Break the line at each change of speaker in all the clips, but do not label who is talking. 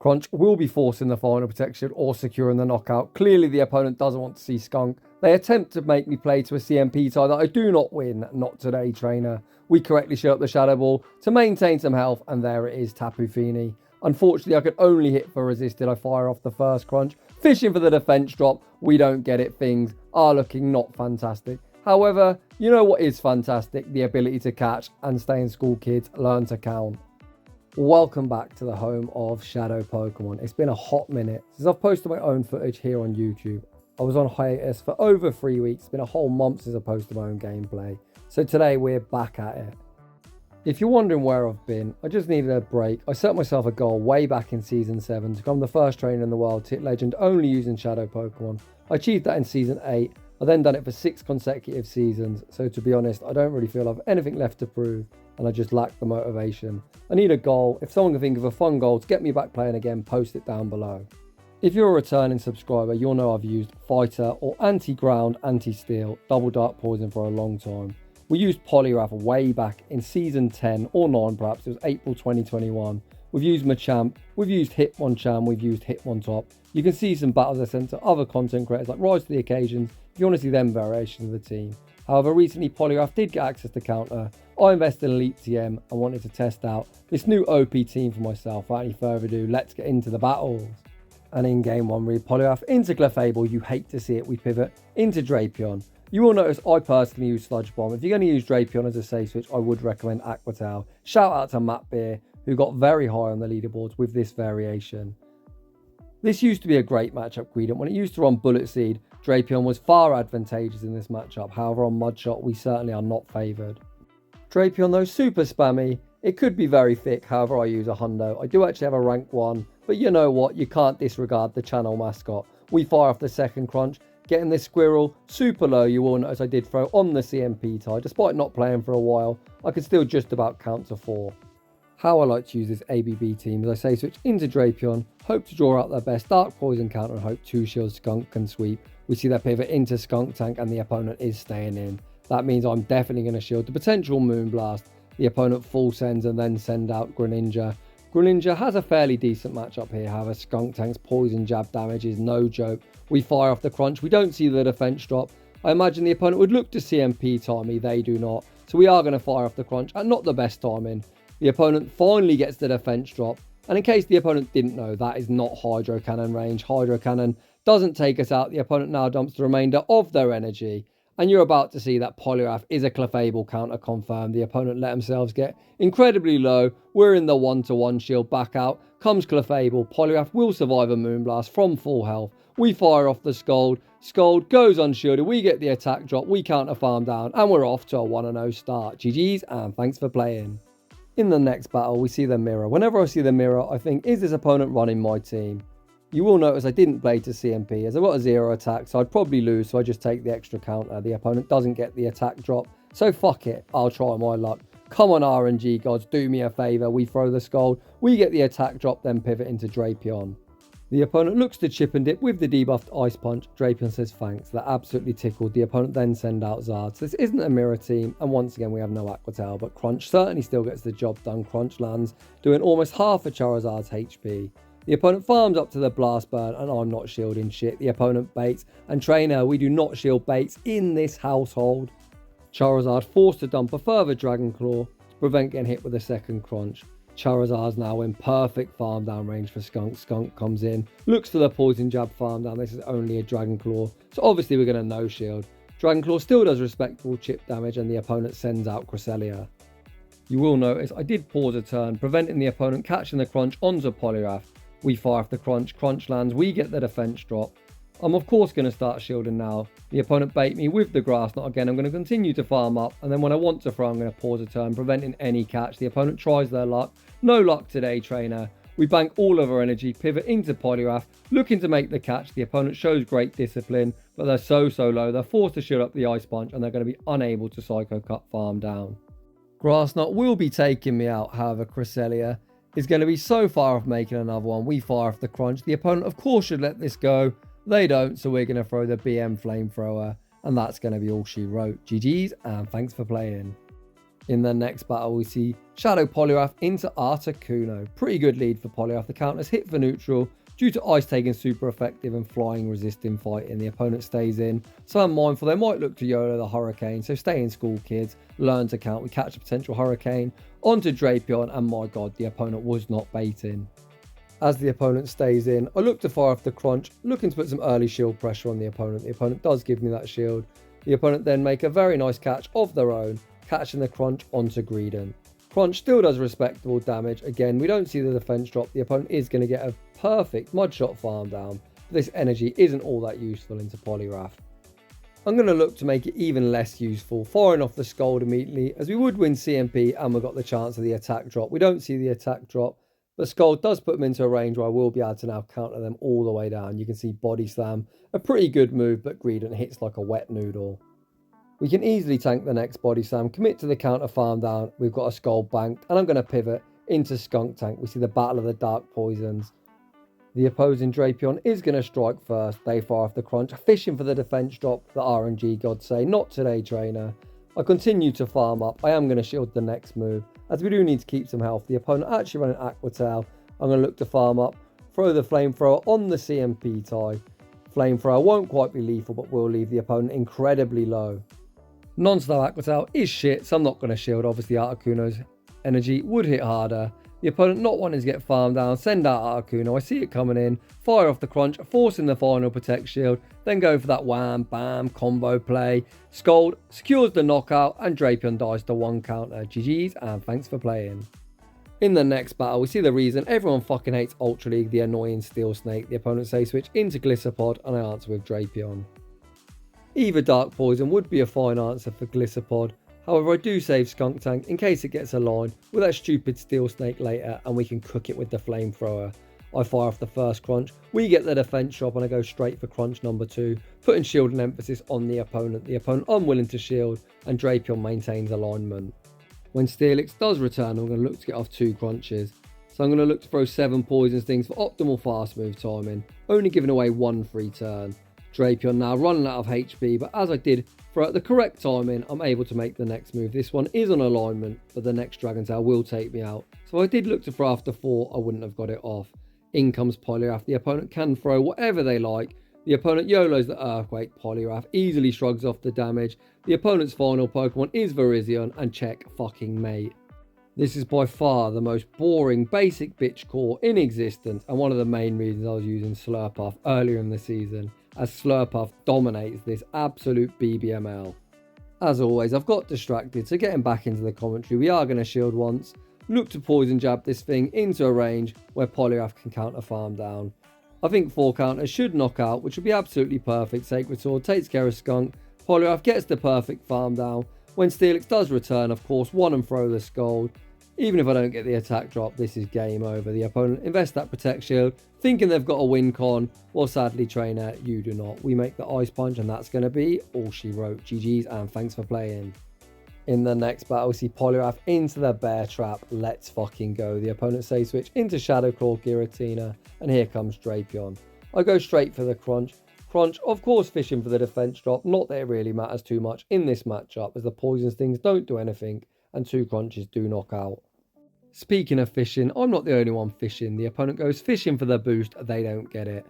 Crunch will be forcing the final protection or securing the knockout. Clearly the opponent doesn't want to see Skunk. They attempt to make me play to a CMP tie that I do not win. Not today, trainer. We correctly show up the Shadow Ball to maintain some health, and there it is, Tapu Fini. Unfortunately, I could only hit for resisted. I fire off the first Crunch. Fishing for the defense drop. We don't get it. Things are looking not fantastic. However, you know what is fantastic? The ability to catch and stay in school, kids. Learn to count. Welcome back to the home of Shadow Pokemon. It's been a hot minute since I've posted my own footage here on YouTube. I was on hiatus for over 3 weeks. It's been a whole month since I posted my own gameplay. So today we're back at it. If you're wondering where I've been, I just needed a break. I set myself a goal way back in Season 7 to become the first trainer in the world to hit Legend only using Shadow Pokemon. I achieved that in Season 8. I then done it for 6 consecutive seasons. So to be honest, I don't really feel I've anything left to prove. And I just lack the motivation. I need a goal. If someone can think of a fun goal to get me back playing again, post it down below. If you're a returning subscriber, you'll know I've used Fighter or Anti-Ground, Anti-Steel, Double Dark Poison for a long time. We used Poliwrath way back in Season 10 or 9 perhaps, it was April 2021. We've used Machamp, we've used Hitmonchan, we've used Hitmontop. You can see some battles I sent to other content creators like Rise to the Occasions if you want to see them variations of the team. However, recently Poliwrath did get access to counter. I invested in Elite TM and wanted to test out this new OP team for myself. Without any further ado, let's get into the battles. And in game 1, we Poliwrath into Clefable. You hate to see it. We pivot into Drapion. You will notice I personally use Sludge Bomb. If you're going to use Drapion as a safe switch, I would recommend Aqua Tail. Shout out to Matt Beer, who got very high on the leaderboards with this variation. This used to be a great matchup, Greedent. When it used to run Bullet Seed, Drapion was far advantageous in this matchup. However, on Mudshot, we certainly are not favoured. Drapion, though, super spammy. It could be very thick, however I use a hundo. I do actually have a rank 1, but you know what? You can't disregard the channel mascot. We fire off the second Crunch, getting this Squirrel super low. You will notice I did throw on the CMP tie. Despite not playing for a while, I could still just about count to 4. How I like to use this ABB team is I say switch into Drapion, hope to draw out their best Dark Poison counter and hope 2 shields Skunk can sweep. We see that pivot into Skuntank and the opponent is staying in. That means I'm definitely going to shield the potential Moonblast. The opponent full sends and then send out Greninja. Greninja has a fairly decent matchup here, however Skunktank's poison jab damage is no joke. We fire off the Crunch, we don't see the defense drop. I imagine the opponent would look to CMP time me, they do not. So we are going to fire off the Crunch and not the best timing. The opponent finally gets the defense drop. And in case the opponent didn't know, that is not Hydro Cannon range. Hydro Cannon doesn't take us out. The opponent now dumps the remainder of their energy. And you're about to see that Poliwrath is a Clefable counter confirmed. The opponent let themselves get incredibly low. We're in the 1-to-1 shield back out. Comes Clefable. Poliwrath will survive a Moonblast from full health. We fire off the Scald. Scald goes unshielded. We get the attack drop. We counter farm down. And we're off to a 1-0 start. GG's and thanks for playing. In the next battle, we see the mirror. Whenever I see the mirror, I think, is this opponent running my team? You will notice I didn't play to CMP as I've got a 0 attack, so I'd probably lose, so I just take the extra counter. The opponent doesn't get the attack drop, so fuck it, I'll try my luck. Come on RNG gods, do me a favour. We throw the Scald, we get the attack drop, then pivot into Drapion. The opponent looks to chip and dip with the debuffed Ice Punch. Drapion says thanks, that absolutely tickled. The opponent then send out Zards. This isn't a mirror team, and once again we have no Aqua Tail, but Crunch certainly still gets the job done. Crunch lands, doing almost half of Charizard's HP. The opponent farms up to the Blast Burn, and I'm not shielding shit. The opponent baits, and trainer, we do not shield baits in this household. Charizard forced to dump a further Dragon Claw to prevent getting hit with a second Crunch. Charizard's now in perfect farm down range for Skunk. Skunk comes in, looks for the Poison Jab farm down. This is only a Dragon Claw, so obviously we're going to no shield. Dragon Claw still does respectable chip damage, and the opponent sends out Cresselia. You will notice I did pause a turn, preventing the opponent catching the Crunch onto Poliwrath. We fire off the Crunch, Crunch lands, we get the defense drop. I'm of course going to start shielding now. The opponent bait me with the Grass Knot again. I'm going to continue to farm up, and then when I want to throw, I'm going to pause a turn, preventing any catch. The opponent tries their luck. No luck today, trainer. We bank all of our energy, pivot into Poliwrath, looking to make the catch. The opponent shows great discipline, but they're so low. They're forced to shield up the Ice Punch, and they're going to be unable to Psycho Cut farm down. Grass Knot will be taking me out, however Cresselia is going to be so far off making another one. We fire off the Crunch. The opponent, of course, should let this go. They don't, so we're going to throw the BM Flamethrower, and that's going to be all she wrote. GG's, and thanks for playing. In the next battle, we see Shadow Poliwrath into Articuno. Pretty good lead for Poliwrath. The counters hit for neutral due to Ice taking super effective and flying resisting fighting. The opponent stays in, so I'm mindful they might look to YOLO the Hurricane, so stay in school kids, learn to count. We catch a potential Hurricane onto Drapion, and my god, the opponent was not baiting. As the opponent stays in, I look to fire off the Crunch, looking to put some early shield pressure on the opponent. The opponent does give me that shield. The opponent then make a very nice catch of their own, catching the Crunch onto Greedent. Crunch still does respectable damage. Again, we don't see the defense drop. The opponent is going to get a perfect Mudshot farm down, but this energy isn't all that useful into Poliwrath. I'm going to look to make it even less useful, firing off the Scald immediately, as we would win CMP and we've got the chance of the attack drop. We don't see the attack drop, but Scald does put them into a range where I will be able to now counter them all the way down. You can see Body Slam, a pretty good move, but Greedent hits like a wet noodle. We can easily tank the next Body Slam, commit to the counter farm down. We've got a Scald banked, and I'm going to pivot into Skuntank. We see the Battle of the Dark Poisons. The opposing Drapion is going to strike first. They fire off the Crunch, fishing for the defense drop. The RNG gods say, not today, trainer. I continue to farm up. I am going to shield the next move, as we do need to keep some health. The opponent actually running Aqua Tail. I'm going to look to farm up, throw the Flamethrower on the CMP tie. Flamethrower won't quite be lethal, but will leave the opponent incredibly low. Non-style Aqua Tail is shit, so I'm not going to shield. Obviously, Articuno's energy would hit harder. The opponent not wanting to get farmed down, send out Articuno. I see it coming in, fire off the Crunch, forcing the final Protect Shield, then go for that wham, bam, combo play. Scald secures the knockout, and Drapion dies to one counter. GG's, and thanks for playing. In the next battle, we see the reason everyone fucking hates Ultra League, the annoying Steel Snake. The opponent say switch into Glisserpod, and I answer with Drapion. Either Dark Poison would be a fine answer for Glisserpod. However, I do save Skuntank in case it gets a line with that stupid Steel Snake later, and we can cook it with the Flamethrower. I fire off the first Crunch, we get the defense shop, and I go straight for Crunch number 2, putting shield and emphasis on the opponent. The opponent unwilling to shield, and Drapion maintains alignment. When Steelix does return, I'm going to look to get off 2 Crunches. So I'm going to look to throw 7 Poison Stings for optimal fast move timing, only giving away 1 free turn. Drapion now running out of HP, but as I did throw at the correct timing, I'm able to make the next move. This one is on alignment, but the next Dragon Tail will take me out. So I did look to throw after 4, I wouldn't have got it off. In comes Poliwrath. The opponent can throw whatever they like. The opponent YOLOs the Earthquake. Poliwrath easily shrugs off the damage. The opponent's final Pokemon is Virizion, and check fucking mate. This is by far the most boring basic bitch core in existence, and one of the main reasons I was using Slurpuff earlier in the season, as Slurpuff dominates this absolute BBML. As always, I've got distracted, so getting back into the commentary, we are going to shield once. Look to Poison Jab this thing into a range where Poliwrath can counter farm down. I think 4 counters should knock out, which would be absolutely perfect. Sacred Sword takes care of Skunk. Poliwrath gets the perfect farm down. When Steelix does return, of course, 1 and throw the Scald. Even if I don't get the attack drop, this is game over. The opponent invests that Protect Shield, thinking they've got a win con. Well, sadly, trainer, you do not. We make the Ice Punch, and that's going to be all she wrote. GG's, and thanks for playing. In the next battle, we see Poliwrath into the Bear Trap. Let's fucking go. The opponent say switch into Shadow Claw Giratina, and here comes Drapion. I go straight for the Crunch. Crunch, of course, fishing for the defense drop. Not that it really matters too much in this matchup, as the Poison Stings don't do anything, and 2 Crunches do knock out. Speaking of fishing, I'm not the only one fishing. The opponent goes fishing for the boost, they don't get it.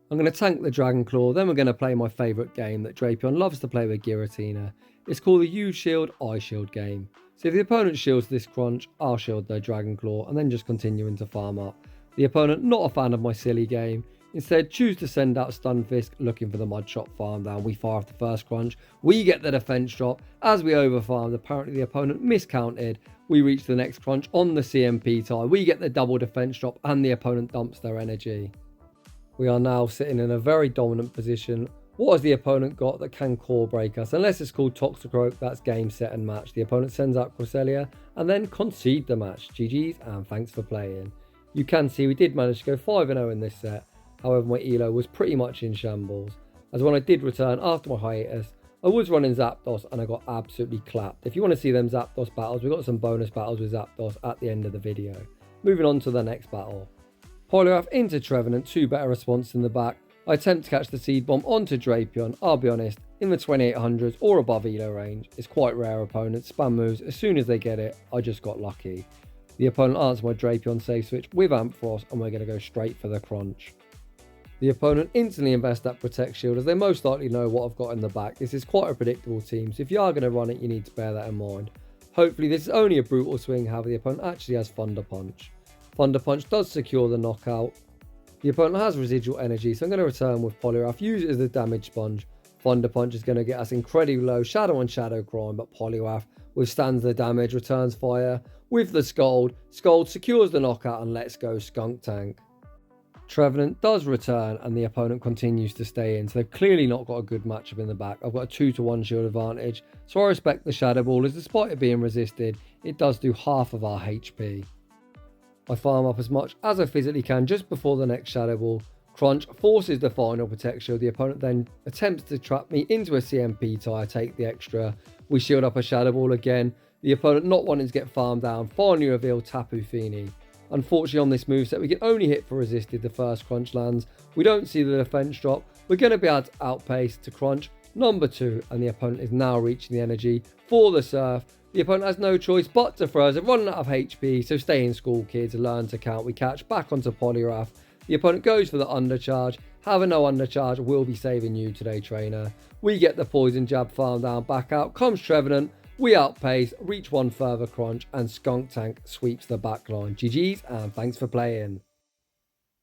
I'm going to tank the Dragon Claw, then we're going to play my favourite game that Drapion loves to play with Giratina. It's called the You Shield, I Shield game. So if the opponent shields this Crunch, I'll shield their Dragon Claw and then just continuing to farm up. The opponent not a fan of my silly game. Instead, choose to send out Stunfisk, looking for the Mudshot farm down. We fire off the first Crunch. We get the defense drop. As we overfarmed, apparently the opponent miscounted. We reach the next Crunch on the CMP tie. We get the double defense drop, and the opponent dumps their energy. We are now sitting in a very dominant position. What has the opponent got that can core break us? Unless it's called Toxicroak, that's game, set, and match. The opponent sends out Cresselia and then concede the match. GG's, and thanks for playing. You can see we did manage to go 5-0 in this set. However, my elo was pretty much in shambles, as when I did return after my hiatus, I was running Zapdos and I got absolutely clapped. If you want to see them Zapdos battles, we've got some bonus battles with Zapdos at the end of the video. Moving on to the next battle. Poliwrath into Trevenant, 2 better response in the back. I attempt to catch the Seed Bomb onto Drapion. I'll be honest, in the 2800s or above elo range. It's quite rare opponents spam moves as soon as they get it. I just got lucky. The opponent answered my Drapion save switch with Ampharos, and we're going to go straight for the crunch. The opponent instantly invests that Protect Shield as they most likely know what I've got in the back. This is quite a predictable team, so if you are going to run it, you need to bear that in mind. Hopefully this is only a brutal swing, however the opponent actually has Thunder Punch. Thunder Punch does secure the knockout. The opponent has residual energy, so I'm going to return with Poliwrath, use it as the damage sponge. Thunder Punch is going to get us incredibly low Shadow on Shadow crime, but Poliwrath withstands the damage, returns fire with the Scald. Scald secures the knockout and lets go Skuntank. Trevenant does return and the opponent continues to stay in, so they've clearly not got a good matchup in the back. I've got a 2-to-1 shield advantage, so I respect the Shadow Ball as despite it being resisted, it does do half of our HP. I farm up as much as I physically can just before the next Shadow Ball. Crunch forces the final Protect Shield, the opponent then attempts to trap me into a CMP tie, I take the extra. We shield up a Shadow Ball again, the opponent not wanting to get farmed down, finally reveal Tapu Fini. Unfortunately on this moveset we can only hit for resisted, the first crunch lands. We don't see the defense drop. We're going to be able to outpace to crunch number 2 and the opponent is now reaching the energy for the surf. The opponent has no choice but to throw as they're running out of HP, so stay in school kids, learn to count. We catch back onto Poliwrath. The opponent goes for the undercharge. Having no undercharge will be saving you today, trainer. We get the poison jab farm down, back out comes Trevenant. We outpace, reach one further crunch, and Skuntank sweeps the backline. GG's and thanks for playing.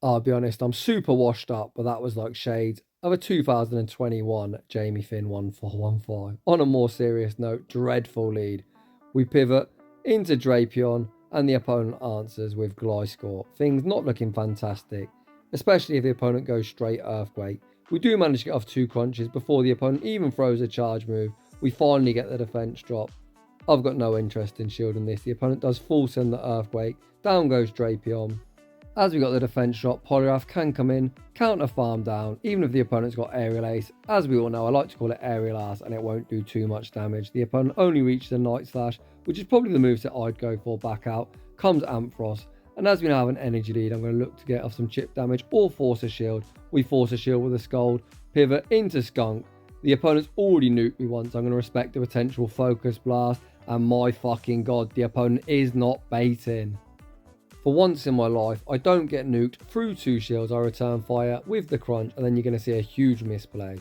I'll be honest, I'm super washed up, but that was like shades of a 2021 Jamie Finn 1415. On a more serious note, dreadful lead. We pivot into Drapion, and the opponent answers with Gliscor. Things not looking fantastic, especially if the opponent goes straight Earthquake. We do manage to get off 2 crunches before the opponent even throws a charge move. We finally get the defense drop. I've got no interest in shielding this. The opponent does full send the Earthquake. Down goes Drapion. As we got the defense drop, Poliwrath can come in, counter farm down, even if the opponent's got Aerial Ace. As we all know, I like to call it Aerial Ass and it won't do too much damage. The opponent only reaches a Night Slash, which is probably the moveset I'd go for back out. Comes Ampharos. And as we now have an energy lead, I'm going to look to get off some chip damage or force a shield. We force a shield with a Scald, pivot into Skunk. The opponent's already nuked me once. I'm going to respect the potential Focus Blast. And my fucking god, the opponent is not baiting. For once in my life, I don't get nuked through 2 shields. I return fire with the crunch and then you're going to see a huge misplay.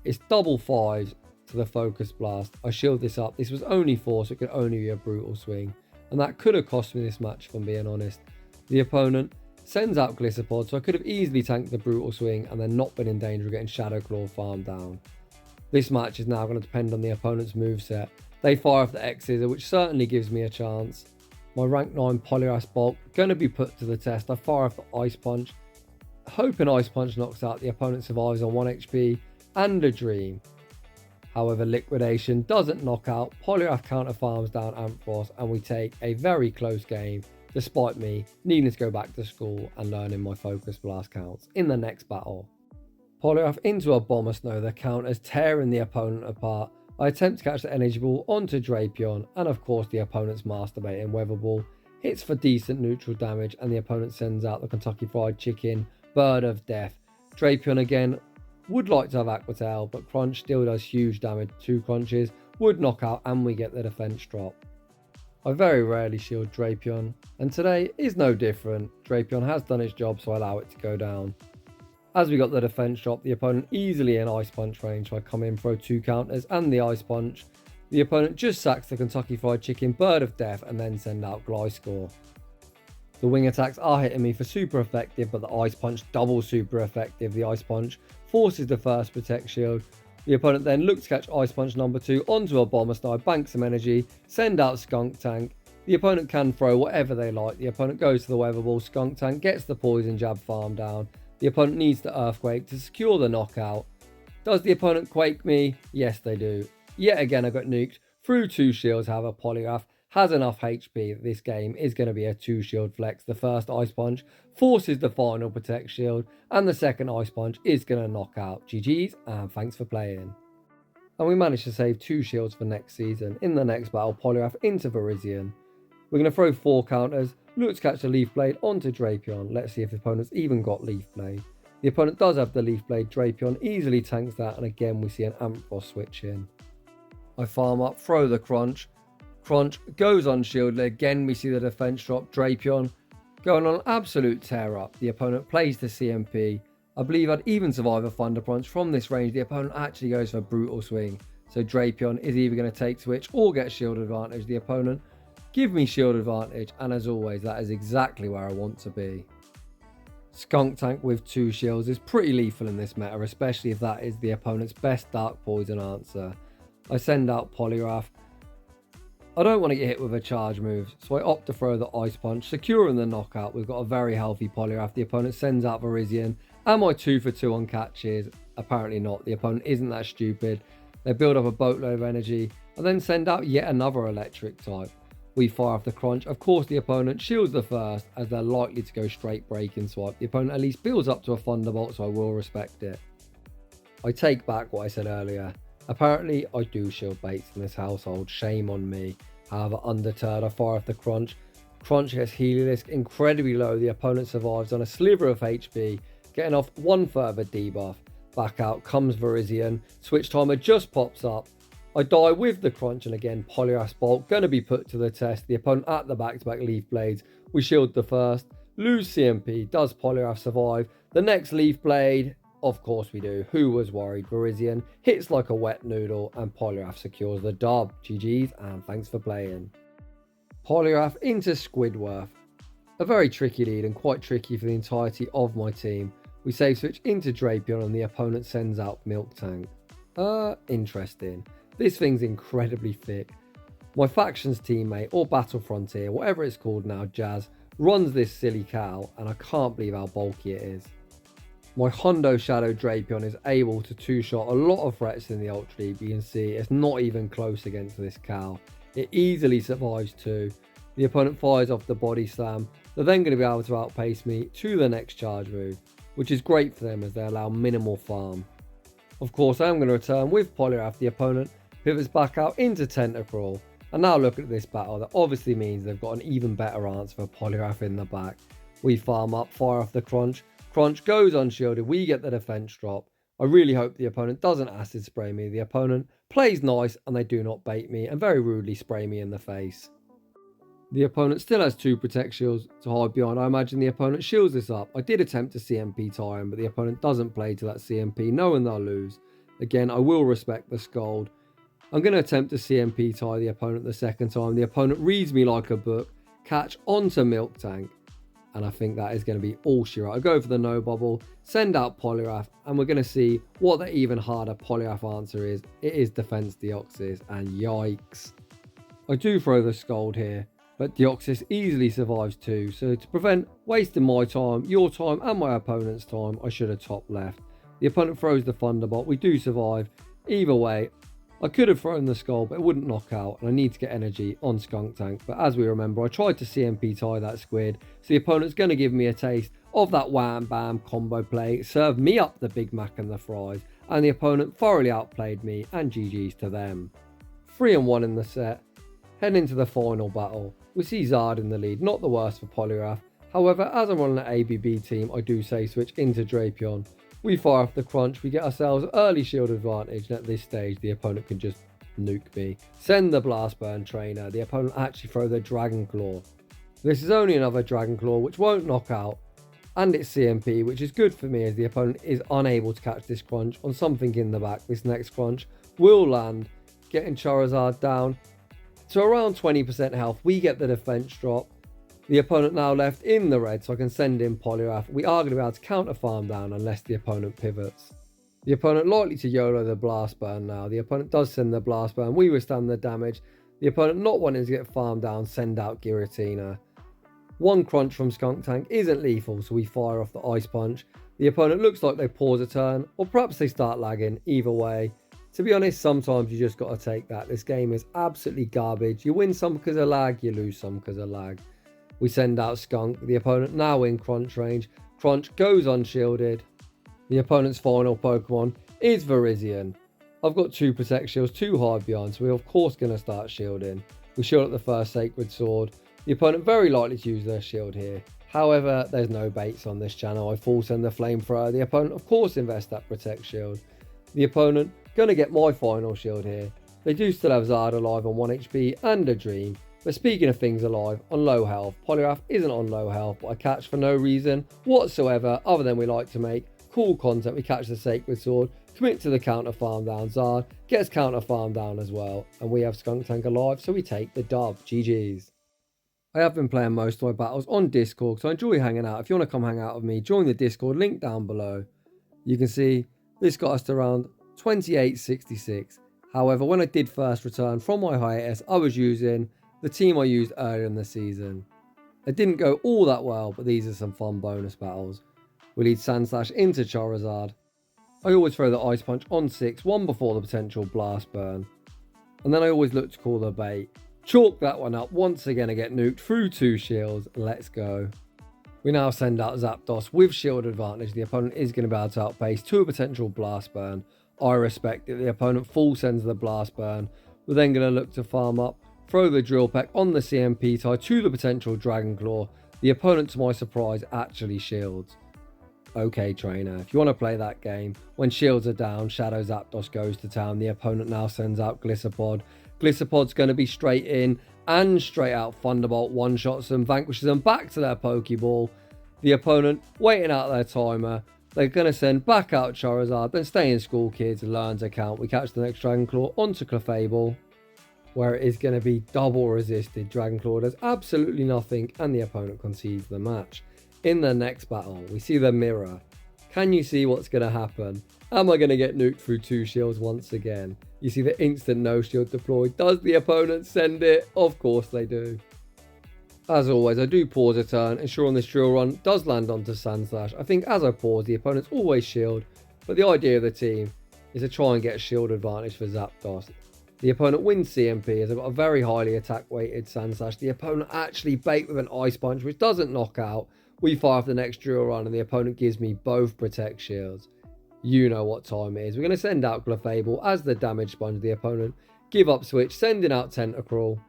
It's double 5s to the Focus Blast. I shield this up. This was only 4, so it could only be a brutal swing. And that could have cost me this match, if I'm being honest. The opponent sends out Gliscor, so I could have easily tanked the brutal swing and then not been in danger of getting Shadow Claw farmed down. This match is now going to depend on the opponent's moveset. They fire off the X-Scissor, which certainly gives me a chance. My rank 9 Poliwrath bulk going to be put to the test. I fire off the Ice Punch, hoping Ice Punch knocks out. The opponent survives on 1 HP and a Dream. However, Liquidation doesn't knock out. Poliwrath counter farms down Ampharos and we take a very close game, despite me needing to go back to school and learning my Focus Blast counts in the next battle. Poliwrath into a Bomber Snow, the counters tearing the opponent apart. I attempt to catch the Energy Ball onto Drapion, and of course the opponent's masturbating Weather Ball hits for decent neutral damage, and the opponent sends out the Kentucky Fried Chicken, Bird of Death. Drapion again would like to have Aqua Tail, but Crunch still does huge damage. 2 crunches would knock out, and we get the defense drop. I very rarely shield Drapion, and today is no different. Drapion has done its job, so I allow it to go down. As we got the defense drop, the opponent easily in Ice Punch range, so I come in, throw 2 counters and the Ice Punch. The opponent just sacks the Kentucky Fried Chicken, Bird of Death, and then send out Gliscor. The wing attacks are hitting me for super effective, but the Ice Punch double super effective. The Ice Punch forces the first Protect Shield. The opponent then looks to catch Ice Punch number 2 onto a Bomber Star, bank some energy, send out Skuntank. The opponent can throw whatever they like. The opponent goes to the Weather Ball, Skuntank gets the Poison Jab farm down. The opponent needs the Earthquake to secure the knockout. Does the opponent quake me? Yes, they do. Yet again, I got nuked through 2 shields. However, Poliwrath has enough HP that this game is going to be a 2 shield flex. The first Ice Punch forces the final Protect Shield, and the second Ice Punch is going to knock out. GG's, and thanks for playing. And we managed to save 2 shields for next season. In the next battle, Poliwrath into Virizion. We're going to throw 4 counters. Look to catch the Leaf Blade onto Drapion. Let's see if the opponent's even got Leaf Blade. The opponent does have the Leaf Blade. Drapion easily tanks that, and again we see an Ampharos switch in. I farm up, throw the Crunch. Crunch goes unshielded. Again we see the defense drop. Drapion going on an absolute tear up. The opponent plays the CMP. I believe I'd even survive a Thunder Punch. From this range, the opponent actually goes for a Brutal Swing. So Drapion is either going to take switch or get shield advantage. The opponent give me shield advantage, and as always, that is exactly where I want to be. Skuntank with 2 shields is pretty lethal in this meta, especially if that is the opponent's best Dark Poison answer. I send out Poliwrath. I don't want to get hit with a charge move, so I opt to throw the Ice Punch, securing the knockout. We've got a very healthy Poliwrath. The opponent sends out Virizion. Am I 2 for 2 on catches? Apparently not. The opponent isn't that stupid. They build up a boatload of energy and then send out yet another electric type. We fire off the Crunch. Of course, the opponent shields the first, as they're likely to go straight Breaking Swipe. The opponent at least builds up to a Thunderbolt, so I will respect it. I take back what I said earlier. Apparently, I do shield baits in this household. Shame on me. However, undeterred, I fire off the Crunch. Crunch gets Heliolisk incredibly low. The opponent survives on a sliver of HP, getting off one further debuff. Back out comes Virizion. Switch timer just pops up. I die with the Crunch, and again, Poliwrath's Bolt going to be put to the test. The opponent at the back-to-back Leaf Blades. We shield the first. Lose CMP. Does Poliwrath survive? The next Leaf Blade, of course we do. Who was worried? Virizion hits like a wet noodle, and Poliwrath secures the dub. GG's, and thanks for playing. Poliwrath into Squidward. A very tricky lead, and quite tricky for the entirety of my team. We save switch into Drapion, and the opponent sends out Miltank. Interesting. This thing's incredibly thick. My faction's teammate, or Battle Frontier, whatever it's called now, Jazz, runs this silly cow, and I can't believe how bulky it is. My Hondo Shadow Drapion is able to 2-shot a lot of threats in the Ultra League. You can see it's not even close against this cow. It easily survives 2. The opponent fires off the Body Slam. They're then going to be able to outpace me to the next charge move, which is great for them as they allow minimal farm. Of course, I am going to return with Poliwrath. The opponent pivots back out into Tentacruel. And now look at this battle. That obviously means they've got an even better answer for Poliwrath in the back. We farm up, fire off the Crunch. Crunch goes unshielded. We get the defense drop. I really hope the opponent doesn't acid spray me. The opponent plays nice and they do not bait me and very rudely spray me in the face. The opponent still has 2 Protect Shields to hide behind. I imagine the opponent shields this up. I did attempt to CMP tie him, but the opponent doesn't play to that CMP, knowing they'll lose. Again, I will respect the Scold. I'm going to attempt to CMP tie the opponent the second time. The opponent reads me like a book, catch onto Miltank, and I think that is going to be all she wrote. I go for the no bubble, send out Poliwrath, and we're going to see what the even harder Poliwrath answer is. It is Defense Deoxys, and yikes. I do throw the Scold here, but Deoxys easily survives too, so to prevent wasting my time, your time, and my opponent's time, I should have top left. The opponent throws the Thunderbolt. We do survive. Either way, I could have thrown the Skull, but it wouldn't knock out, and I need to get energy on Skuntank. But as we remember, I tried to CMP tie that squid, so the opponent's going to give me a taste of that wham bam combo play, serve me up the Big Mac and the fries, and the opponent thoroughly outplayed me, and GG's to them. 3-1 in the set. Heading into the final battle, we see Zard in the lead, not the worst for Poliwrath. However, as I'm on an ABB team, I do say switch into Drapion. We fire off the Crunch, we get ourselves early shield advantage, and at this stage the opponent can just nuke me. Send the Blast Burn Trainer, the opponent actually throw the Dragon Claw. This is only another Dragon Claw which won't knock out, and it's CMP, which is good for me as the opponent is unable to catch this Crunch on something in the back. This next Crunch will land, getting Charizard down to around 20% health. We get the defense drop. The opponent now left in the red, so I can send in Poliwrath. We are going to be able to counter farm down unless the opponent pivots. The opponent likely to YOLO the Blast Burn now. The opponent does send the Blast Burn. We withstand the damage. The opponent not wanting to get farmed down, send out Giratina. One Crunch from Skuntank isn't lethal, so we fire off the Ice Punch. The opponent looks like they pause a turn, or perhaps they start lagging. Either way, to be honest, sometimes you just got to take that. This game is absolutely garbage. You win some because of lag, you lose some because of lag. We send out Skunk. The opponent now in Crunch range. Crunch goes unshielded. The opponent's final Pokemon is Virizion. I've got 2 Protect Shields, 2 hide behind, so we're of course going to start shielding. We shield at the first Sacred Sword. The opponent very likely to use their shield here. However, there's no baits on this channel. I full send the flamethrower. The opponent, of course, invests that protect shield. The opponent gonna get my final shield here. They do still have Zard alive on 1 HP and a Dream. But speaking of things alive, on low health, Poliwrath isn't on low health, but I catch for no reason whatsoever other than we like to make cool content. We catch the Sacred Sword, commit to the counter farm down Zard, gets counter farm down as well, and we have Skuntank alive, so we take the dub. GG's. I have been playing most of my battles on Discord, so I enjoy hanging out. If you want to come hang out with me, join the Discord, link down below. You can see this got us to around 2866. However, when I did first return from my hiatus, I was using the team I used earlier in the season. It didn't go all that well, but these are some fun bonus battles. We lead Sandslash into Charizard. I always throw the Ice Punch on 6, one before the potential Blast Burn. And then I always look to call the bait. Chalk that one up. Once again I get nuked through 2 shields. Let's go. We now send out Zapdos with shield advantage. The opponent is going to be able to outpace to a potential Blast Burn. I respect it. The opponent full sends the Blast Burn. We're then going to look to farm up. Throw the Drill Peck on the CMP tie to the potential Dragon Claw. The opponent, to my surprise, actually shields. Okay, trainer, if you want to play that game, when shields are down, Shadow Zapdos goes to town. The opponent now sends out Gliscopod. Gliscopod's going to be straight in and straight out Thunderbolt, one-shots them, vanquishes them back to their Pokeball. The opponent waiting out their timer. They're going to send back out Charizard, then stay in school, kids, learn to count. We catch the next Dragon Claw onto Clefable, where it is going to be double resisted. Dragon Claw does absolutely nothing, and the opponent concedes the match. In the next battle, we see the mirror. Can you see what's going to happen? Am I going to get nuked through 2 shields once again? You see the instant no shield deployed. Does the opponent send it? Of course they do. As always, I do pause a turn, ensuring this drill run does land onto Sandslash. I think as I pause, the opponents always shield, but the idea of the team is to try and get a shield advantage for Zapdos. The opponent wins CMP as I've got a very highly attack weighted Sandslash. The opponent actually bait with an Ice Punch, which doesn't knock out. We fire off the next drill run and the opponent gives me both protect shields. You know what time it is. We're going to send out Clefable as the damage sponge. The opponent give up switch, sending out Tentacruel.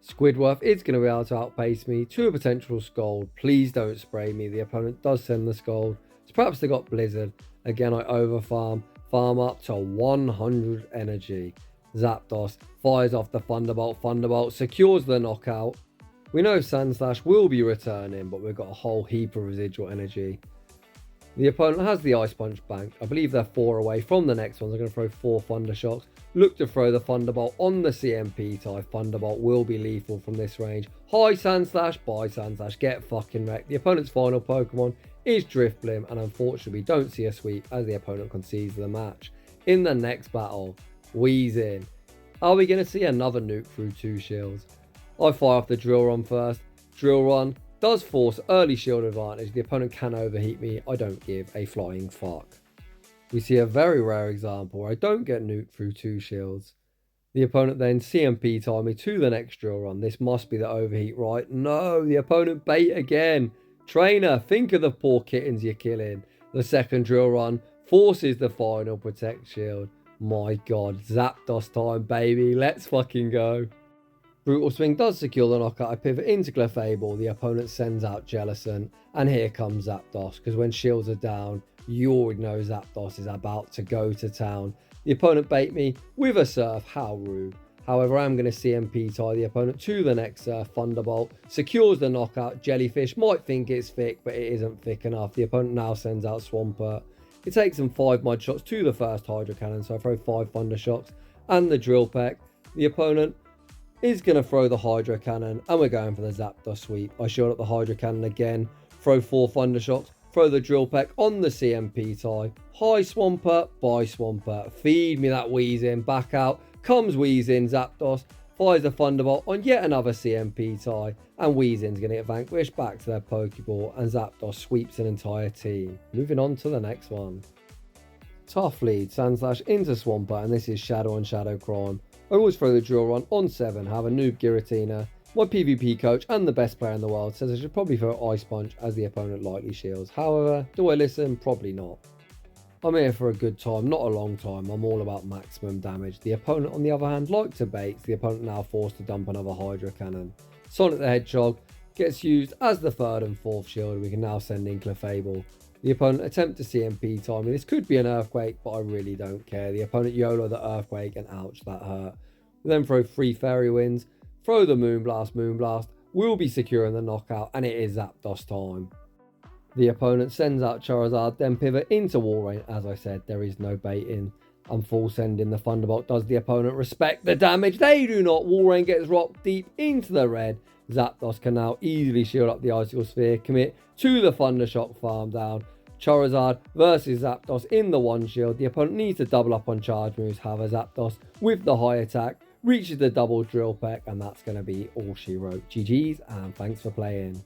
Squidward is going to be able to outpace me to a potential Scald. Please don't spray me. The opponent does send the Scald. So perhaps they got Blizzard. Again, I overfarm. Farm up to 100 energy. Zapdos fires off the Thunderbolt. Thunderbolt secures the knockout. We know Sandslash will be returning, but we've got a whole heap of residual energy. The opponent has the Ice Punch banked. I believe they're 4 away from the next one. They're going to throw 4 Thunder Shocks. Look to throw the Thunderbolt on the CMP tie. Thunderbolt will be lethal from this range. Hi Sandslash, bye Sandslash, get fucking wrecked. The opponent's final Pokemon is Drifblim, and unfortunately we don't see a sweep as the opponent concedes the match. In the next battle, Weezing. Are we going to see another nuke through 2 shields? I fire off the Drill Run first. Drill Run does force early shield advantage. The opponent can overheat me. I don't give a flying fuck. We see a very rare example where I don't get nuked through 2 shields. The opponent then CMP tie me to the next Drill Run. This must be the overheat, right? No, the opponent bait again. Trainer, think of the poor kittens you're killing. The second Drill Run forces the final protect shield. My god, Zapdos time, baby. Let's fucking go. Brutal Swing does secure the knockout. I pivot into Clefable. The opponent sends out Jellicent. And here comes Zapdos. Because when shields are down, you already know Zapdos is about to go to town. The opponent bait me with a Surf. How rude. However, I'm going to CMP tie the opponent to the next Surf. Thunderbolt secures the knockout. Jellyfish might think it's thick, but it isn't thick enough. The opponent now sends out Swampert. It takes them 5 Mud Shots to the first Hydro Cannon. So I throw 5 Thunder Shocks and the Drill Peck. The opponent is going to throw the Hydro Cannon, and we're going for the Zapdos sweep. I shield up the Hydro Cannon again, throw 4 Thunder Shocks, throw the Drill Peck on the CMP tie. Hi Swampert, bye Swampert. Feed me that Weezing. Back out comes Weezing. Zapdos fires the Thunderbolt on yet another CMP tie, and Weezing's going to get vanquished back to their Pokeball, and Zapdos sweeps an entire team. Moving on to the next one. Tough lead, Sandslash into Swampert, and this is Shadow on Shadow crime. I always throw the Drill Run on 7, have a noob Giratina. My PvP coach and the best player in the world says I should probably throw Ice Punch as the opponent lightly shields. However, do I listen? Probably not. I'm here for a good time, not a long time. I'm all about maximum damage. The opponent, on the other hand, likes to bait. The opponent now forced to dump another Hydro Cannon. Sonic the Hedgehog gets used as the third and fourth shield. We can now send in Clefable. The opponent attempt to CMP time me. This could be an Earthquake, but I really don't care. The opponent YOLO the Earthquake, and ouch, that hurt. We then throw 3 Fairy Winds, throw the Moonblast. We'll be securing the knockout, and it is Zapdos time. The opponent sends out Charizard, then pivot into Walrein. As I said, there is no baiting. I'm full sending the Thunderbolt. Does the opponent respect the damage? They do not. Walrein gets rocked deep into the red. Zapdos can now easily shield up the Icicle Sphere, commit to the Thundershock farm down. Charizard versus Zapdos in the one shield. The opponent needs to double up on charge moves. However, Zapdos with the high attack reaches the double Drill Peck, and that's going to be all she wrote. GG's, and thanks for playing.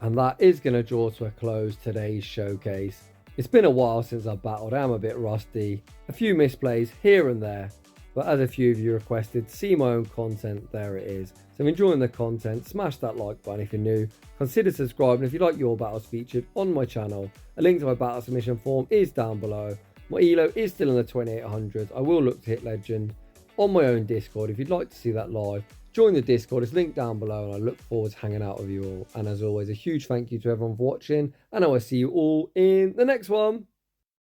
And that is going to draw to a close today's showcase. It's been a while since I've battled. I'm a bit rusty. A few misplays here and there. But as a few of you requested, see my own content, there it is. So if you're enjoying the content, smash that like button if you're new. Consider subscribing if you like your battles featured on my channel. A link to my battle submission form is down below. My elo is still in the 2800s. I will look to hit legend on my own Discord. If you'd like to see that live, join the Discord. It's linked down below, and I look forward to hanging out with you all. And as always, a huge thank you to everyone for watching, and I will see you all in the next one.